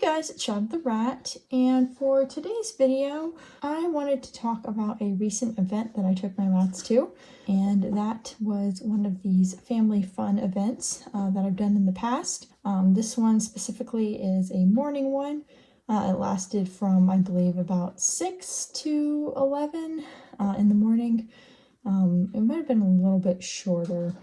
guys, it's Shad the Rat, and for today's video, I wanted to talk about a recent event that I took my rats to, and that was one of these family fun events that I've done in the past. This one specifically is a morning one. It lasted from, I believe, about 6 to 11 in the morning. It might have been a little bit shorter,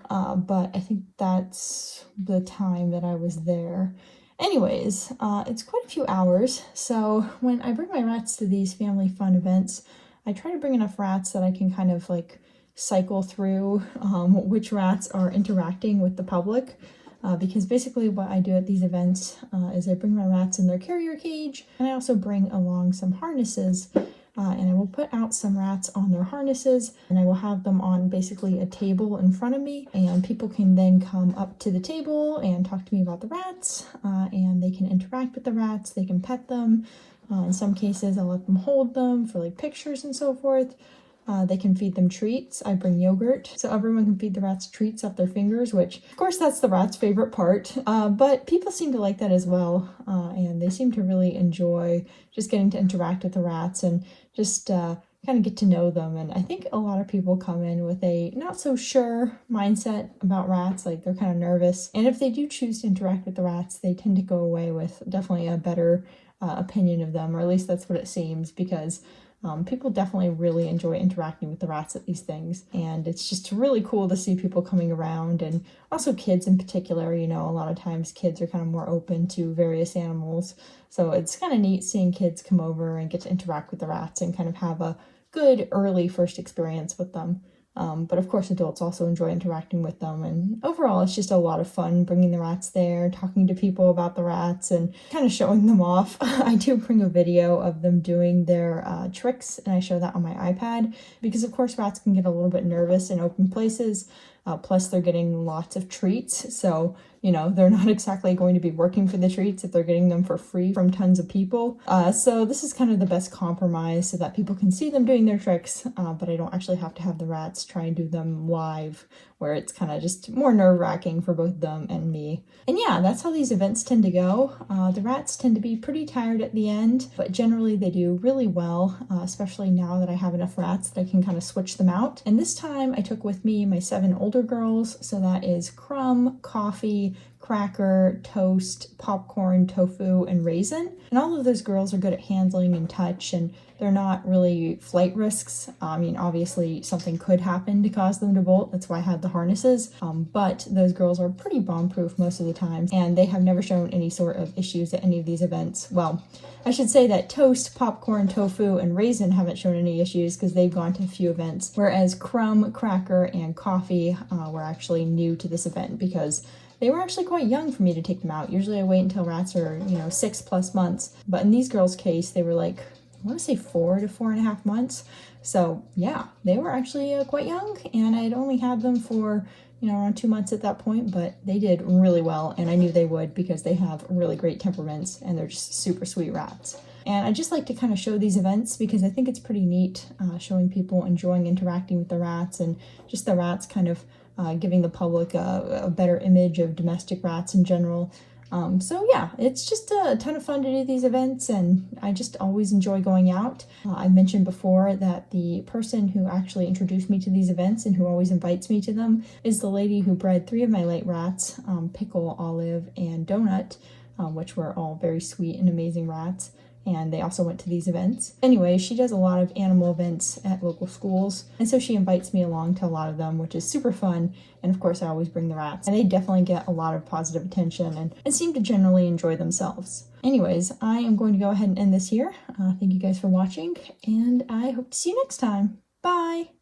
but I think that's the time that I was there. Anyways, it's quite a few hours, so when I bring my rats to these family fun events, I try to bring enough rats that I can kind of like cycle through which rats are interacting with the public, because basically what I do at these events is I bring my rats in their carrier cage, and I also bring along some harnesses. And I will put out some rats on their harnesses, and I will have them on basically a table in front of me, and people can then come up to the table and talk to me about the rats, and they can interact with the rats, they can pet them. In some cases I'll let them hold them for like pictures and so forth. They can feed them treats. I bring yogurt, so everyone can feed the rats treats off their fingers, which of course that's the rats' favorite part, but people seem to like that as well, and they seem to really enjoy just getting to interact with the rats and just kind of get to know them. And I think a lot of people come in with a not so sure mindset about rats, like they're kind of nervous, and if they do choose to interact with the rats, they tend to go away with definitely a better opinion of them, or at least that's what it seems, because people definitely really enjoy interacting with the rats at these things, and it's just really cool to see people coming around, and also kids in particular. You know, a lot of times kids are kind of more open to various animals, so it's kind of neat seeing kids come over and get to interact with the rats and kind of have a good early first experience with them. But of course adults also enjoy interacting with them, and overall it's just a lot of fun bringing the rats there, talking to people about the rats, and kind of showing them off. I do bring a video of them doing their tricks, and I show that on my iPad, because of course rats can get a little bit nervous in open places. Plus they're getting lots of treats, so you know they're not exactly going to be working for the treats if they're getting them for free from tons of people. So this is kind of the best compromise, so that people can see them doing their tricks, but I don't actually have to have the rats try and do them live, where it's kind of just more nerve-wracking for both them and me. And yeah, that's how these events tend to go. The rats tend to be pretty tired at the end, but generally they do really well, especially now that I have enough rats that I can kind of switch them out. And this time I took with me my 7 older girls, so that is Crumb, Coffee, Cracker, Toast, Popcorn, Tofu, and Raisin. And all of those girls are good at handling and touch, and they're not really flight risks. I mean, obviously something could happen to cause them to bolt, that's why I had the harnesses, but those girls are pretty bomb-proof most of the time, and they have never shown any sort of issues at any of these events. Well, I should say that Toast, Popcorn, Tofu, and Raisin haven't shown any issues because they've gone to a few events, whereas Crumb, Cracker, and Coffee were actually new to this event because they were actually quite young for me to take them out. Usually I wait until rats are, 6+ months, but in these girls' case, they were like, I want to say 4 to 4.5 months. So yeah, they were actually quite young, and I had only had them for, around 2 months at that point, but they did really well, and I knew they would because they have really great temperaments, and they're just super sweet rats. And I just like to kind of show these events because I think it's pretty neat showing people enjoying interacting with the rats, and just the rats kind of giving the public a better image of domestic rats in general. So yeah, it's just a ton of fun to do these events, and I just always enjoy going out. I mentioned before that the person who actually introduced me to these events and who always invites me to them is the lady who bred 3 of my late rats, Pickle, Olive, and Donut, which were all very sweet and amazing rats. And they also went to these events. Anyway, she does a lot of animal events at local schools, and so she invites me along to a lot of them, which is super fun. And of course I always bring the rats, and they definitely get a lot of positive attention and seem to generally enjoy themselves. Anyways, I am going to go ahead and end this here. Thank you guys for watching, and I hope to see you next time. Bye!